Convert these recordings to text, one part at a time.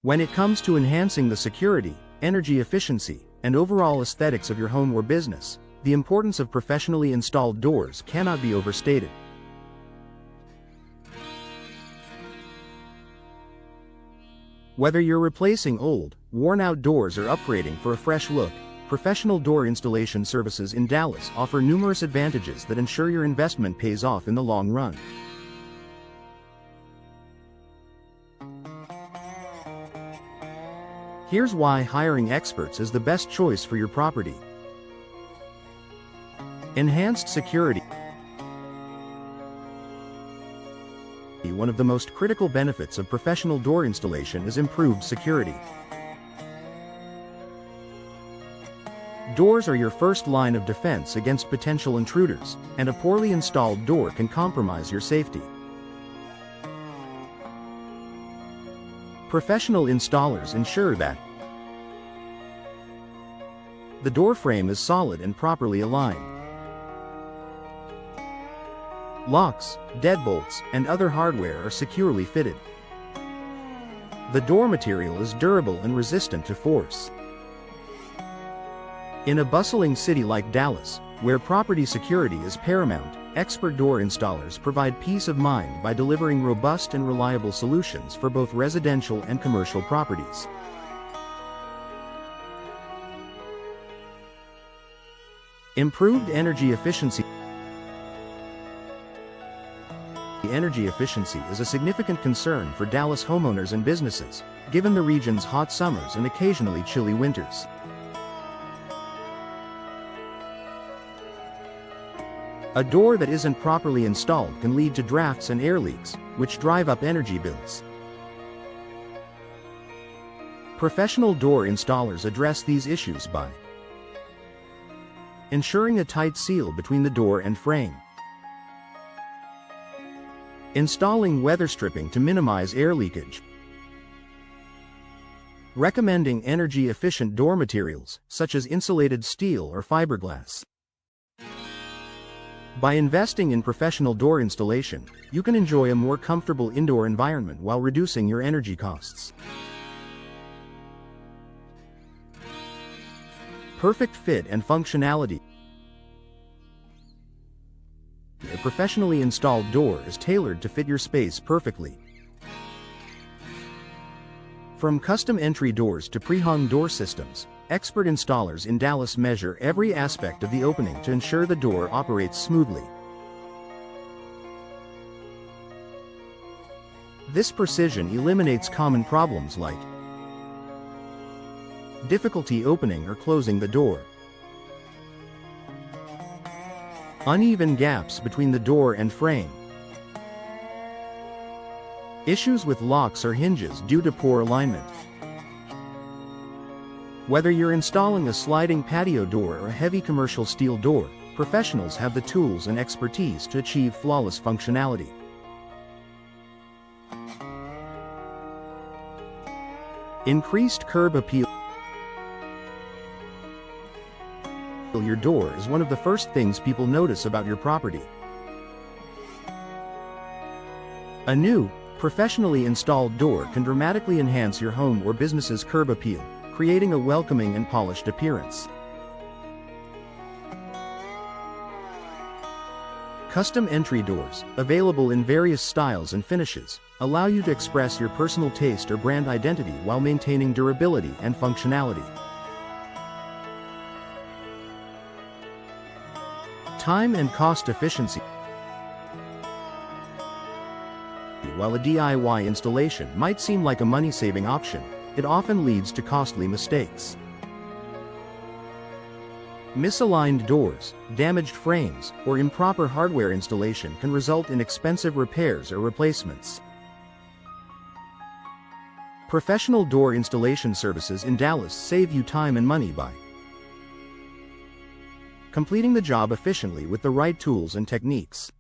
When it comes to enhancing the security, energy efficiency, and overall aesthetics of your home or business, the importance of professionally installed doors cannot be overstated. Whether you're replacing old, worn-out doors or upgrading for a fresh look, professional door installation services in Dallas offer numerous advantages that ensure your investment pays off in the long run. Here's why hiring experts is the best choice for your property. Enhanced security. One of the most critical benefits of professional door installation is improved security. Doors are your first line of defense against potential intruders, and a poorly installed door can compromise your safety. Professional installers ensure that the door frame is solid and properly aligned. Locks, deadbolts, and other hardware are securely fitted. The door material is durable and resistant to force. In a bustling city like Dallas, where property security is paramount, expert door installers provide peace of mind by delivering robust and reliable solutions for both residential and commercial properties. Improved energy efficiency. Energy efficiency is a significant concern for Dallas homeowners and businesses, given the region's hot summers and occasionally chilly winters. A door that isn't properly installed can lead to drafts and air leaks, which drive up energy bills. Professional door installers address these issues by ensuring a tight seal between the door and frame, installing weather stripping to minimize air leakage, recommending energy-efficient door materials, such as insulated steel or fiberglass. By investing in professional door installation, you can enjoy a more comfortable indoor environment while reducing your energy costs. Perfect fit and functionality. A professionally installed door is tailored to fit your space perfectly. From custom entry doors to pre-hung door systems, expert installers in Dallas measure every aspect of the opening to ensure the door operates smoothly. This precision eliminates common problems like difficulty opening or closing the door, uneven gaps between the door and frame, issues with locks or hinges due to poor alignment. Whether you're installing a sliding patio door or a heavy commercial steel door, professionals have the tools and expertise to achieve flawless functionality. Increased curb appeal. Your door is one of the first things people notice about your property. A new, professionally installed door can dramatically enhance your home or business's curb appeal, creating a welcoming and polished appearance. Custom entry doors, available in various styles and finishes, allow you to express your personal taste or brand identity while maintaining durability and functionality. Time and cost efficiency. While a DIY installation might seem like a money-saving option, it often leads to costly mistakes. Misaligned doors, damaged frames, or improper hardware installation can result in expensive repairs or replacements. Professional door installation services in Dallas save you time and money by completing the job efficiently with the right tools and techniques,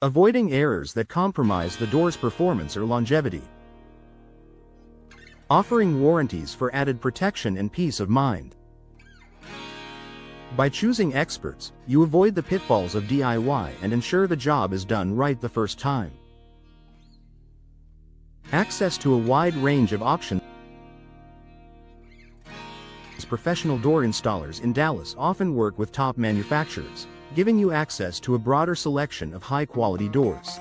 avoiding errors that compromise the door's performance or longevity, offering warranties for added protection and peace of mind. By choosing experts, you avoid the pitfalls of DIY and ensure the job is done right the first time. Access to a wide range of options. Professional door installers in Dallas often work with top manufacturers, giving you access to a broader selection of high-quality doors.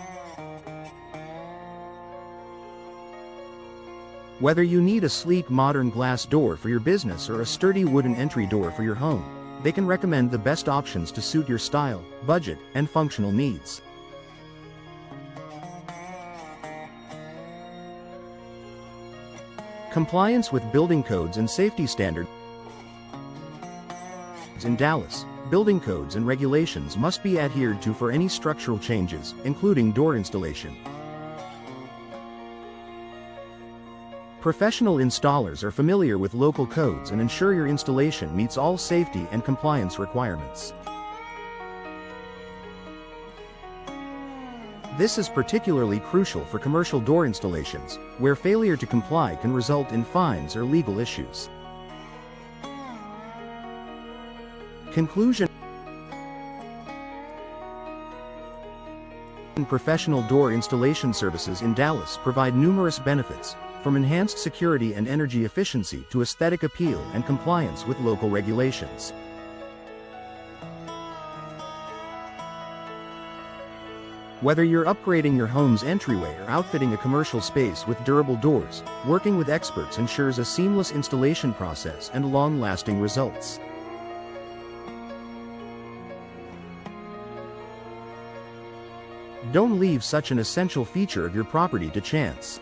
Whether you need a sleek modern glass door for your business or a sturdy wooden entry door for your home, they can recommend the best options to suit your style, budget, and functional needs. Compliance with building codes and safety standards. In Dallas, building codes and regulations must be adhered to for any structural changes, including door installation. Professional installers are familiar with local codes and ensure your installation meets all safety and compliance requirements. This is particularly crucial for commercial door installations, where failure to comply can result in fines or legal issues. Conclusion. Professional door installation services in Dallas provide numerous benefits, from enhanced security and energy efficiency to aesthetic appeal and compliance with local regulations. Whether you're upgrading your home's entryway or outfitting a commercial space with durable doors, working with experts ensures a seamless installation process and long-lasting results. Don't leave such an essential feature of your property to chance.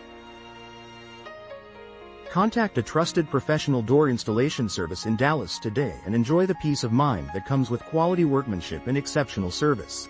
Contact a trusted professional door installation service in Dallas today and enjoy the peace of mind that comes with quality workmanship and exceptional service.